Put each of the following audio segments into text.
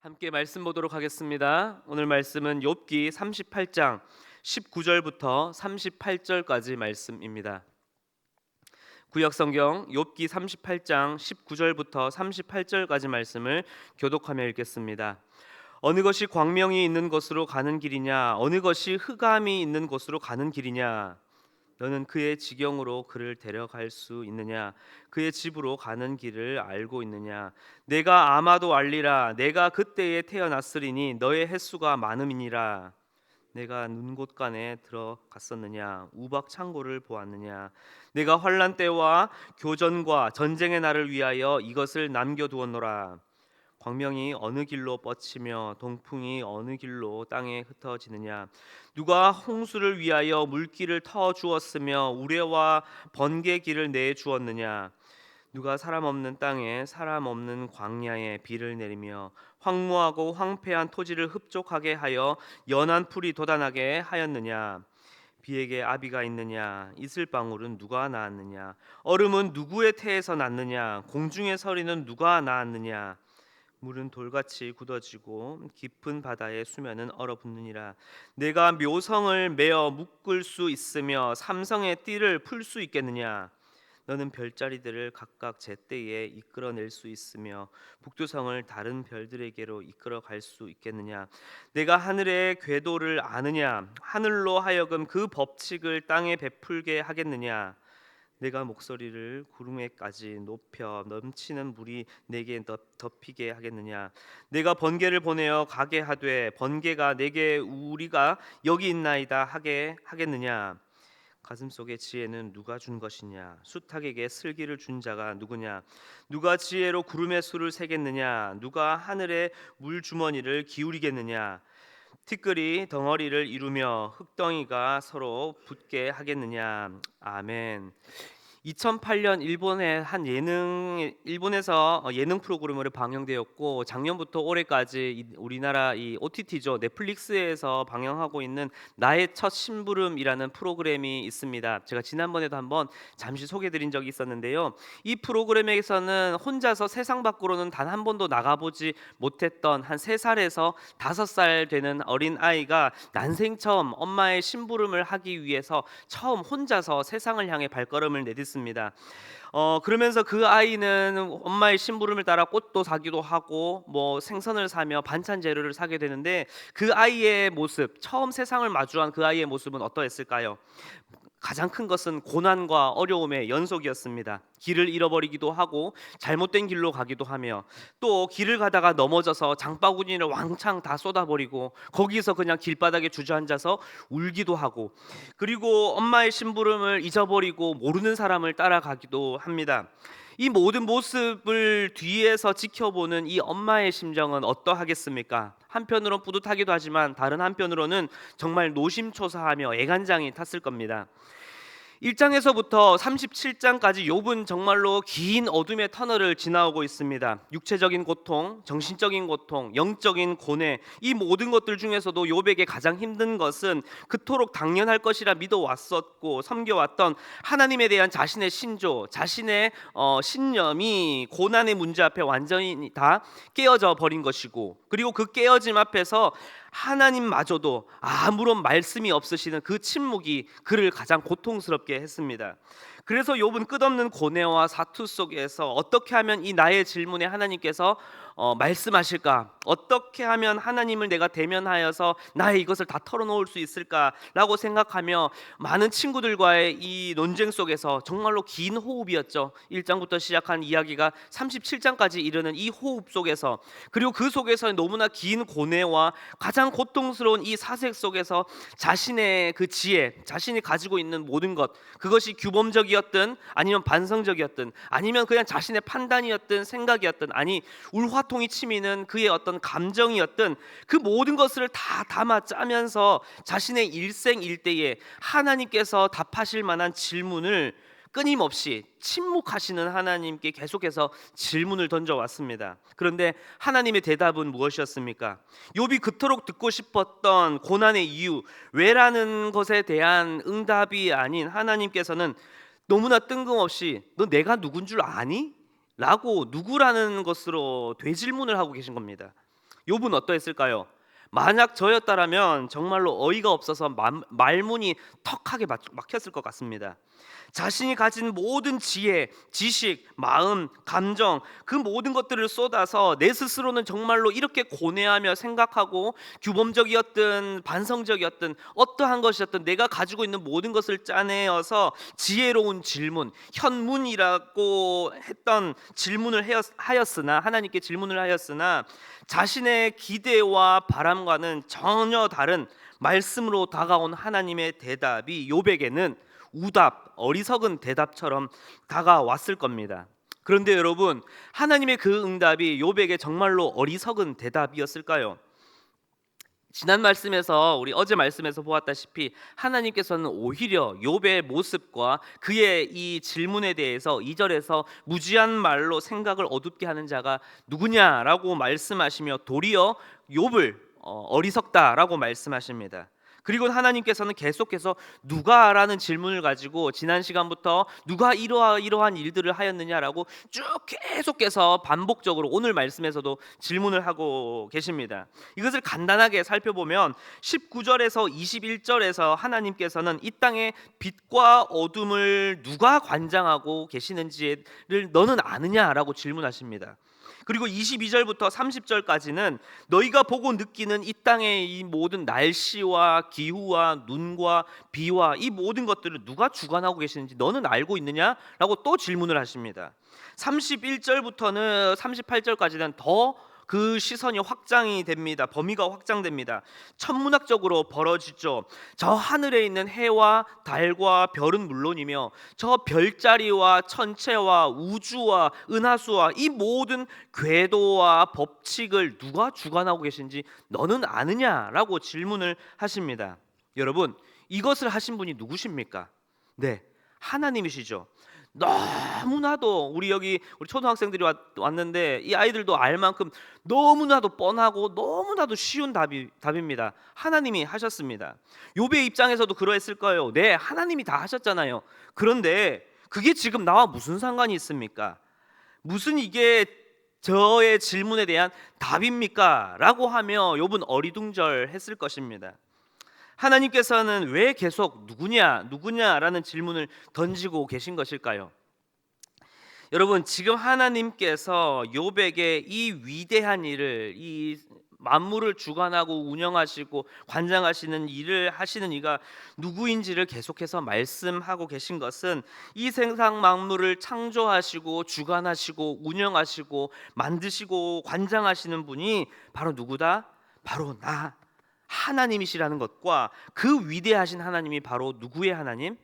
함께 말씀 보도록 하겠습니다. 오늘 말씀은 욥기 38장 19절부터 38절까지 말씀입니다. 구약 성경 욥기 38장 19절부터 38절까지 말씀을 교독하며 읽겠습니다. 어느 것이 광명이 있는 곳으로 가는 길이냐, 어느 것이 흑암이 있는 곳으로 가는 길이냐. 너는 그의 지경으로 그를 데려갈 수 있느냐? 그의 집으로 가는 길을 알고 있느냐? 내가 아마도 알리라. 내가 그때에 태어났으리니 너의 횟수가 많음이니라. 내가 눈곳간에 들어갔었느냐? 우박 창고를 보았느냐? 내가 환난 때와 교전과 전쟁의 날을 위하여 이것을 남겨두었노라. 광명이 어느 길로 뻗치며 동풍이 어느 길로 땅에 흩어지느냐? 누가 홍수를 위하여 물길을 터 주었으며 우레와 번개 길을 내 주었느냐? 누가 사람 없는 땅에 사람 없는 광야에 비를 내리며 황무하고 황폐한 토지를 흡족하게 하여 연한 풀이 돋아나게 하였느냐? 비에게 아비가 있느냐? 이슬방울은 누가 낳았느냐? 얼음은 누구의 태에서 났느냐? 공중의 서리는 누가 낳았느냐? 물은 돌같이 굳어지고 깊은 바다의 수면은 얼어붙느니라. 내가 묘성을 메어 묶을 수 있으며 삼성의 띠를 풀 수 있겠느냐? 너는 별자리들을 각각 제때에 이끌어낼 수 있으며 북두성을 다른 별들에게로 이끌어 갈 수 있겠느냐? 내가 하늘의 궤도를 아느냐? 하늘로 하여금 그 법칙을 땅에 베풀게 하겠느냐? 내가 목소리를 구름에까지 높여 넘치는 물이 내게 덮이게 하겠느냐? 내가 번개를 보내어 가게 하되 번개가 내게 우리가 여기 있나이다 하게 하겠느냐? 가슴속의 지혜는 누가 준 것이냐? 수탉에게 슬기를 준 자가 누구냐? 누가 지혜로 구름의 수를 세겠느냐? 누가 하늘의 물주머니를 기울이겠느냐? 티끌이 덩어리를 이루며 흙덩이가 서로 붙게 하겠느냐? 아멘. 2008년 일본의 한 일본에서 예능 프로그램으로 방영되었고 작년부터 올해까지 우리나라 이 OTT죠, 넷플릭스에서 방영하고 있는 나의 첫 심부름이라는 프로그램이 있습니다. 제가 지난번에도 한번 잠시 소개드린 적이 있었는데요. 이 프로그램에서는 혼자서 세상 밖으로는 단 한 번도 나가보지 못했던 한 3살에서 5살 되는 어린 아이가 난생 처음 엄마의 심부름을 하기 위해서 처음 혼자서 세상을 향해 발걸음을 내딛습니다. 그러면서 그 아이는 엄마의 심부름을 따라 꽃도 사기도 하고 뭐 생선을 사며 반찬 재료를 사게 되는데 그 아이의 모습, 처음 세상을 마주한 그 아이의 모습은 어떠했을까요? 가장 큰 것은 고난과 어려움의 연속이었습니다. 길을 잃어버리기도 하고 잘못된 길로 가기도 하며 또 길을 가다가 넘어져서 장바구니를 왕창 다 쏟아버리고 거기서 그냥 길바닥에 주저앉아서 울기도 하고, 그리고 엄마의 심부름을 잊어버리고 모르는 사람을 따라가기도 합니다. 이 모든 모습을 뒤에서 지켜보는 이 엄마의 심정은 어떠하겠습니까? 한편으론 뿌듯하기도 하지만 다른 한편으로는 정말 노심초사하며 애간장이 탔을 겁니다. 1장에서부터 37장까지 욥은 정말로 긴 어둠의 터널을 지나오고 있습니다. 육체적인 고통, 정신적인 고통, 영적인 고뇌, 이 모든 것들 중에서도 욥에게 가장 힘든 것은 그토록 당연할 것이라 믿어왔었고 섬겨왔던 하나님에 대한 자신의 신조, 자신의 신념이 고난의 문제 앞에 완전히 다 깨어져 버린 것이고, 그리고 그 깨어짐 앞에서 하나님마저도 아무런 말씀이 없으시는 그 침묵이 그를 가장 고통스럽게 했습니다. 그래서 욥은 끝없는 고뇌와 사투 속에서 어떻게 하면 이 나의 질문에 하나님께서 말씀하실까? 어떻게 하면 하나님을 내가 대면하여서 나의 이것을 다 털어놓을 수 있을까라고 생각하며 많은 친구들과의 이 논쟁 속에서 정말로 긴 호흡이었죠. 1장부터 시작한 이야기가 37장까지 이르는 이 호흡 속에서, 그리고 그 속에서 너무나 긴 고뇌와 가장 고통스러운 이 사색 속에서 자신의 그 지혜, 자신이 가지고 있는 모든 것, 그것이 규범적이었든 아니면 반성적이었든 아니면 그냥 자신의 판단이었든 생각이었든, 아니 울화통이 치미는 그의 어떤 감정이었든 그 모든 것을 다 담아 짜면서 자신의 일생일대에 하나님께서 답하실 만한 질문을 끊임없이 침묵하시는 하나님께 계속해서 질문을 던져왔습니다. 그런데 하나님의 대답은 무엇이었습니까? 욥이 그토록 듣고 싶었던 고난의 이유, 왜라는 것에 대한 응답이 아닌 하나님께서는 너무나 뜬금없이 너 내가 누군 줄 아니? 라고 누구라는 것으로 되질문을 하고 계신 겁니다. 욥은 어떠했을까요? 만약 저였다라면 정말로 어이가 없어서 말문이 턱하게 막혔을 것 같습니다. 자신이 가진 모든 지혜, 지식, 마음, 감정 그 모든 것들을 쏟아서 내 스스로는 정말로 이렇게 고뇌하며 생각하고 규범적이었든 반성적이었든 어떠한 것이었든 내가 가지고 있는 모든 것을 짜내어서 지혜로운 질문, 현문이라고 했던 질문을 하였으나 하나님께 질문을 하였으나 자신의 기대와 바람과는 전혀 다른 말씀으로 다가온 하나님의 대답이 욥에게는 우답, 어리석은 대답처럼 다가왔을 겁니다. 그런데 여러분, 하나님의 그 응답이 욥에게 정말로 어리석은 대답이었을까요? 지난 말씀에서 우리 어제 말씀에서 보았다시피 하나님께서는 오히려 욥의 모습과 그의 이 질문에 대해서 2절에서 무지한 말로 생각을 어둡게 하는 자가 누구냐라고 말씀하시며 도리어 욥을 어리석다라고 말씀하십니다. 그리고 하나님께서는 계속해서 누가라는 질문을 가지고 지난 시간부터 누가 이러한 일들을 하였느냐라고 쭉 계속해서 반복적으로 오늘 말씀에서도 질문을 하고 계십니다. 이것을 간단하게 살펴보면 19절에서 21절에서 하나님께서는 이 땅의 빛과 어둠을 누가 관장하고 계시는지를 너는 아느냐라고 질문하십니다. 그리고 22절부터 30절까지는 너희가 보고 느끼는 이 땅의 이 모든 날씨와 기후와 눈과 비와 이 모든 것들을 누가 주관하고 계시는지 너는 알고 있느냐라고 또 질문을 하십니다. 31절부터는 38절까지는 더 그 시선이 확장이 됩니다. 범위가 확장됩니다. 천문학적으로 벌어지죠. 저 하늘에 있는 해와 달과 별은 물론이며 저 별자리와 천체와 우주와 은하수와 이 모든 궤도와 법칙을 누가 주관하고 계신지 너는 아느냐라고 질문을 하십니다. 여러분, 이것을 하신 분이 누구십니까? 네, 하나님이시죠. 너무나도 우리 초등학생들이 왔는데 이 아이들도 알 만큼 너무나도 뻔하고 너무나도 쉬운 답입니다. 하나님이 하셨습니다. 욥의 입장에서도 그러했을 거예요. 네, 하나님이 다 하셨잖아요. 그런데 그게 지금 나와 무슨 상관이 있습니까? 무슨 이게 저의 질문에 대한 답입니까? 라고 하며 욥은 어리둥절했을 것입니다. 하나님께서는 왜 계속 누구냐라는 질문을 던지고 계신 것일까요? 여러분, 지금 하나님께서 욥에게 이 위대한 일을, 이 만물을 주관하고 운영하시고 관장하시는 일을 하시는 이가 누구인지를 계속해서 말씀하고 계신 것은 이 세상 만물을 창조하시고 주관하시고 운영하시고 만드시고 관장하시는 분이 바로 누구다? 바로 나 하나님이시라는 것과 그 위대하신 하나님이 바로 누구의 하나님?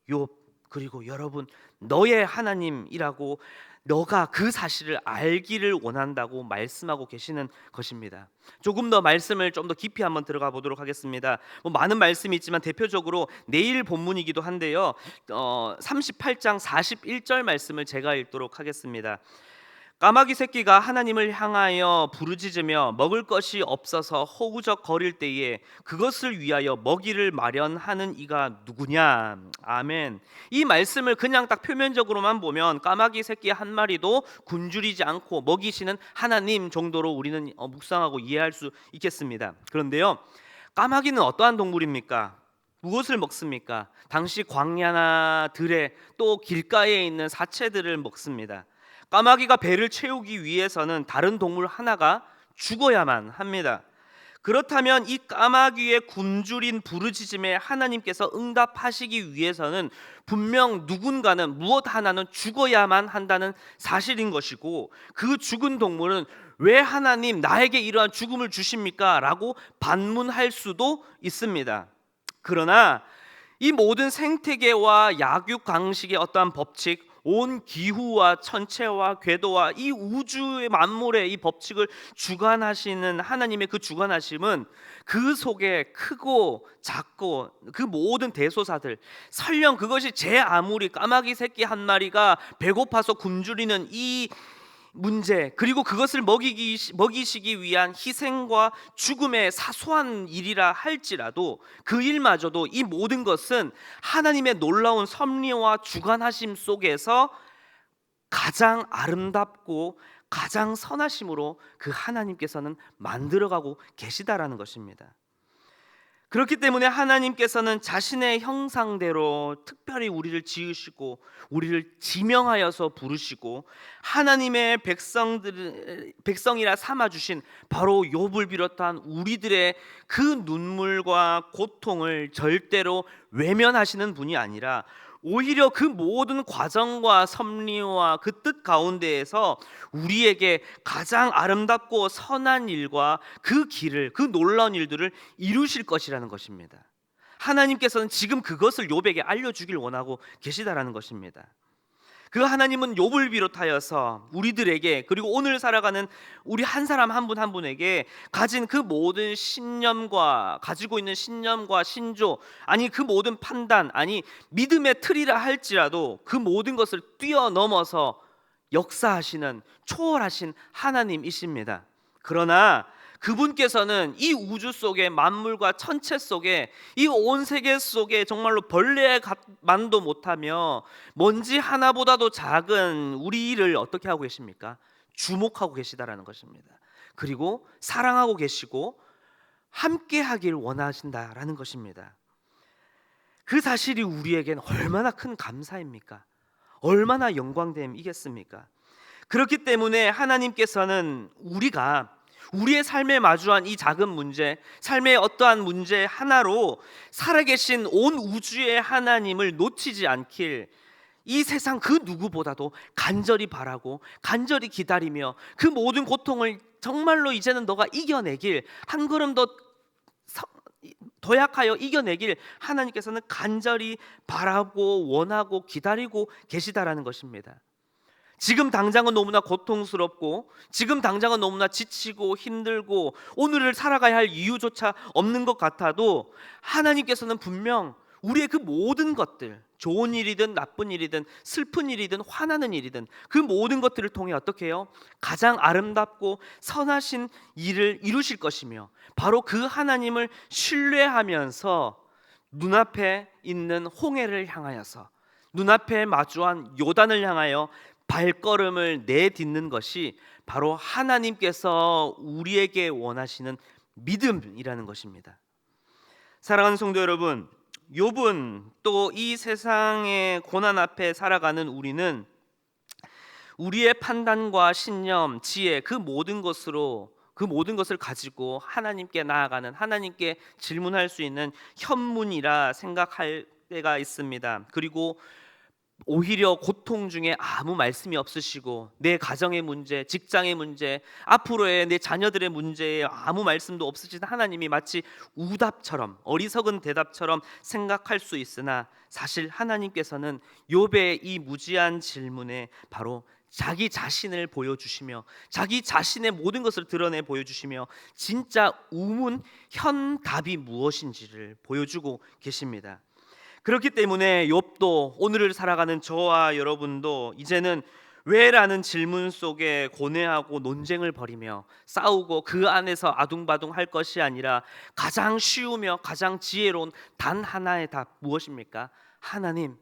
욥 그리고 여러분 너의 하나님이라고 너가 그 사실을 알기를 원한다고 말씀하고 계시는 것입니다. 조금 더 말씀을 좀 더 깊이 한번 들어가 보도록 하겠습니다. 많은 말씀이 있지만 대표적으로 내일 본문이기도 한데요. 38장 41절 말씀을 제가 읽도록 하겠습니다. 까마귀 새끼가 하나님을 향하여 부르짖으며 먹을 것이 없어서 허우적거릴 때에 그것을 위하여 먹이를 마련하는 이가 누구냐. 아멘. 이 말씀을 그냥 딱 표면적으로만 보면 까마귀 새끼 한 마리도 굶주리지 않고 먹이시는 하나님 정도로 우리는 묵상하고 이해할 수 있겠습니다. 그런데요, 까마귀는 어떠한 동물입니까? 무엇을 먹습니까? 당시 광야나 들에 또 길가에 있는 사체들을 먹습니다. 까마귀가 배를 채우기 위해서는 다른 동물 하나가 죽어야만 합니다. 그렇다면 이 까마귀의 굶주린 부르짖음에 하나님께서 응답하시기 위해서는 분명 누군가는 무엇 하나는 죽어야만 한다는 사실인 것이고, 그 죽은 동물은 왜 하나님 나에게 이러한 죽음을 주십니까? 라고 반문할 수도 있습니다. 그러나 이 모든 생태계와 약육강식의 어떠한 법칙, 온 기후와 천체와 궤도와 이 우주의 만물의 이 법칙을 주관하시는 하나님의 그 주관하심은 그 속에 크고 작고 그 모든 대소사들, 설령 그것이 제 아무리 까마귀 새끼 한 마리가 배고파서 굶주리는 이 문제, 그리고 그것을 먹이시기 위한 희생과 죽음의 사소한 일이라 할지라도 그 일마저도 이 모든 것은 하나님의 놀라운 섭리와 주관하심 속에서 가장 아름답고 가장 선하심으로 그 하나님께서는 만들어가고 계시다라는 것입니다. 그렇기 때문에 하나님께서는 자신의 형상대로 특별히 우리를 지으시고 우리를 지명하여서 부르시고 하나님의 백성이라 삼아 주신 바로 욥을 비롯한 우리들의 그 눈물과 고통을 절대로 외면하시는 분이 아니라 오히려 그 모든 과정과 섭리와 그 뜻 가운데에서 우리에게 가장 아름답고 선한 일과 그 길을, 그 놀라운 일들을 이루실 것이라는 것입니다. 하나님께서는 지금 그것을 욥에게 알려주길 원하고 계시다라는 것입니다. 그 하나님은 욥을 비롯하여서 우리들에게, 그리고 오늘 살아가는 우리 한 사람 한 분 한 분에게 가진 그 모든 신념과 가지고 있는 신념과 신조, 아니 그 모든 판단, 아니 믿음의 틀이라 할지라도 그 모든 것을 뛰어넘어서 역사하시는 초월하신 하나님이십니다. 그러나 그분께서는 이 우주 속에 만물과 천체 속에 이 온 세계 속에 정말로 벌레의 만도 못하며 먼지 하나보다도 작은 우리를 어떻게 하고 계십니까? 주목하고 계시다라는 것입니다. 그리고 사랑하고 계시고 함께 하길 원하신다라는 것입니다. 그 사실이 우리에겐 얼마나 큰 감사입니까? 얼마나 영광됨이겠습니까? 그렇기 때문에 하나님께서는 우리의 삶에 마주한 이 작은 문제, 삶의 어떠한 문제 하나로 살아계신 온 우주의 하나님을 놓치지 않길 이 세상 그 누구보다도 간절히 바라고 간절히 기다리며 그 모든 고통을 정말로 이제는 너가 이겨내길, 한 걸음 더 도약하여 이겨내길 하나님께서는 간절히 바라고 원하고 기다리고 계시다라는 것입니다. 지금 당장은 너무나 고통스럽고 지금 당장은 너무나 지치고 힘들고 오늘을 살아가야 할 이유조차 없는 것 같아도 하나님께서는 분명 우리의 그 모든 것들, 좋은 일이든 나쁜 일이든 슬픈 일이든 화나는 일이든 그 모든 것들을 통해 어떻게 해요? 가장 아름답고 선하신 일을 이루실 것이며 바로 그 하나님을 신뢰하면서 눈앞에 있는 홍해를 향하여서 눈앞에 마주한 요단을 향하여 발걸음을 내딛는 것이 바로 하나님께서 우리에게 원하시는 믿음이라는 것입니다. 사랑하는 성도 여러분, 욥은 또 이 세상의 고난 앞에 살아가는 우리는 우리의 판단과 신념, 지혜 그 모든 것을 가지고 하나님께 나아가는, 하나님께 질문할 수 있는 현문이라 생각할 때가 있습니다. 그리고 오히려 고통 중에 아무 말씀이 없으시고 내 가정의 문제, 직장의 문제, 앞으로의 내 자녀들의 문제에 아무 말씀도 없으신 하나님이 마치 우답처럼, 어리석은 대답처럼 생각할 수 있으나 사실 하나님께서는 욥의 이 무지한 질문에 바로 자기 자신을 보여주시며 자기 자신의 모든 것을 드러내 보여주시며 진짜 우문 현 답이 무엇인지를 보여주고 계십니다. 그렇기 때문에 욥도, 오늘을 살아가는 저와 여러분도 이제는 왜라는 질문 속에 고뇌하고 논쟁을 벌이며 싸우고 그 안에서 아둥바둥 할 것이 아니라 가장 쉬우며 가장 지혜로운 단 하나의 답 무엇입니까? 하나님,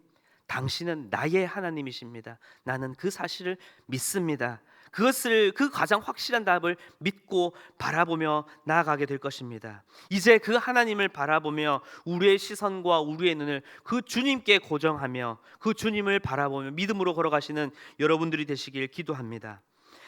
당신은 나의 하나님이십니다. 나는 그 사실을 믿습니다. 그 가장 확실한 답을 믿고 바라보며 나아가게 될 것입니다. 이제 그 하나님을 바라보며 우리의 시선과 우리의 눈을 그 주님께 고정하며 그 주님을 바라보며 믿음으로 걸어가시는 여러분들이 되시길 기도합니다.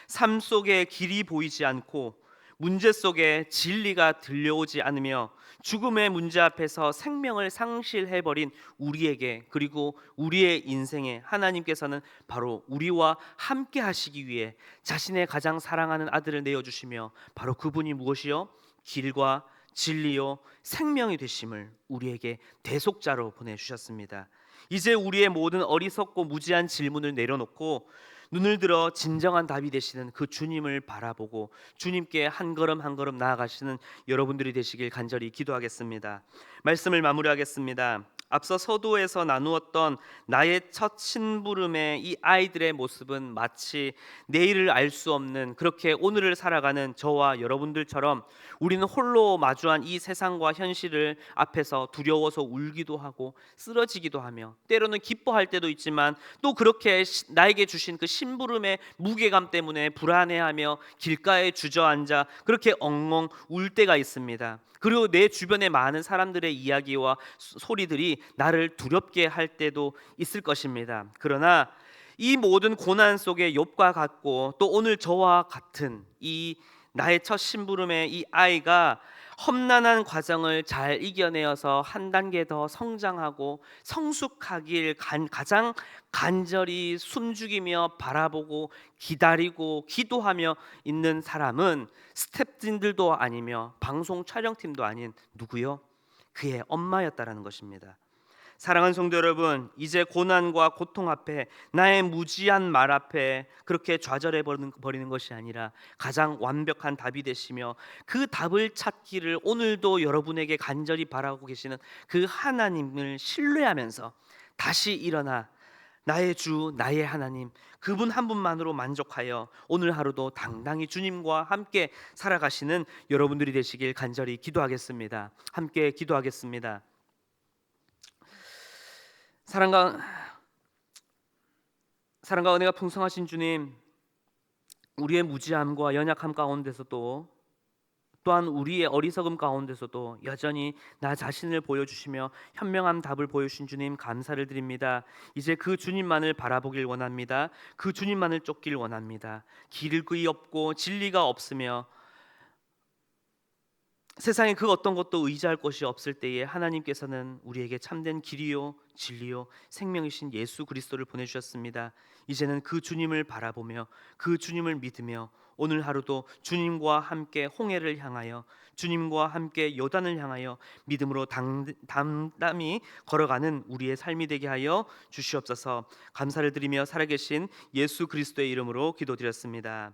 삶 속에 길이 보이지 않고 문제 속에 진리가 들려오지 않으며 죽음의 문제 앞에서 생명을 상실해버린 우리에게, 그리고 우리의 인생에 하나님께서는 바로 우리와 함께 하시기 위해 자신의 가장 사랑하는 아들을 내어주시며 바로 그분이 무엇이요? 길과 진리요 생명이 되심을 우리에게 대속자로 보내주셨습니다. 이제 우리의 모든 어리석고 무지한 질문을 내려놓고 눈을 들어 진정한 답이 되시는 그 주님을 바라보고 주님께 한 걸음 한 걸음 나아가시는 여러분들이 되시길 간절히 기도하겠습니다. 말씀을 마무리하겠습니다. 앞서 서두에서 나누었던 나의 첫 심부름의 이 아이들의 모습은 마치 내일을 알 수 없는, 그렇게 오늘을 살아가는 저와 여러분들처럼 우리는 홀로 마주한 이 세상과 현실을 앞에서 두려워서 울기도 하고 쓰러지기도 하며, 때로는 기뻐할 때도 있지만 또 그렇게 나에게 주신 그 심부름의 무게감 때문에 불안해하며 길가에 주저앉아 그렇게 엉엉 울 때가 있습니다. 그리고 내 주변의 많은 사람들의 이야기와 소리들이 나를 두렵게 할 때도 있을 것입니다. 그러나 이 모든 고난 속에 욥과 같고 또 오늘 저와 같은 이 나의 첫 심부름의 이 아이가 험난한 과정을 잘 이겨내어서 한 단계 더 성장하고 성숙하길 가장 간절히 숨죽이며 바라보고 기다리고 기도하며 있는 사람은 스태프진들도 아니며 방송 촬영팀도 아닌 누구요? 그의 엄마였다라는 것입니다. 사랑하는 성도 여러분, 이제 고난과 고통 앞에, 나의 무지한 말 앞에 그렇게 좌절해 버리는 것이 아니라 가장 완벽한 답이 되시며 그 답을 찾기를 오늘도 여러분에게 간절히 바라고 계시는 그 하나님을 신뢰하면서 다시 일어나 나의 주 나의 하나님, 그분 한 분만으로 만족하여 오늘 하루도 당당히 주님과 함께 살아가시는 여러분들이 되시길 간절히 기도하겠습니다. 함께 기도하겠습니다. 사랑과 은혜가 풍성하신 주님, 우리의 무지함과 연약함 가운데서도 또한 우리의 어리석음 가운데서도 여전히 나 자신을 보여주시며 현명한 답을 보여주신 주님 감사를 드립니다. 이제 그 주님만을 바라보길 원합니다. 그 주님만을 쫓길 원합니다. 길이 없고 진리가 없으며 세상에 그 어떤 것도 의지할 곳이 없을 때에 하나님께서는 우리에게 참된 길이요 진리요 생명이신 예수 그리스도를 보내주셨습니다. 이제는 그 주님을 바라보며 그 주님을 믿으며 오늘 하루도 주님과 함께 홍해를 향하여, 주님과 함께 요단을 향하여 믿음으로 담담히 걸어가는 우리의 삶이 되게 하여 주시옵소서. 감사를 드리며 살아계신 예수 그리스도의 이름으로 기도드렸습니다.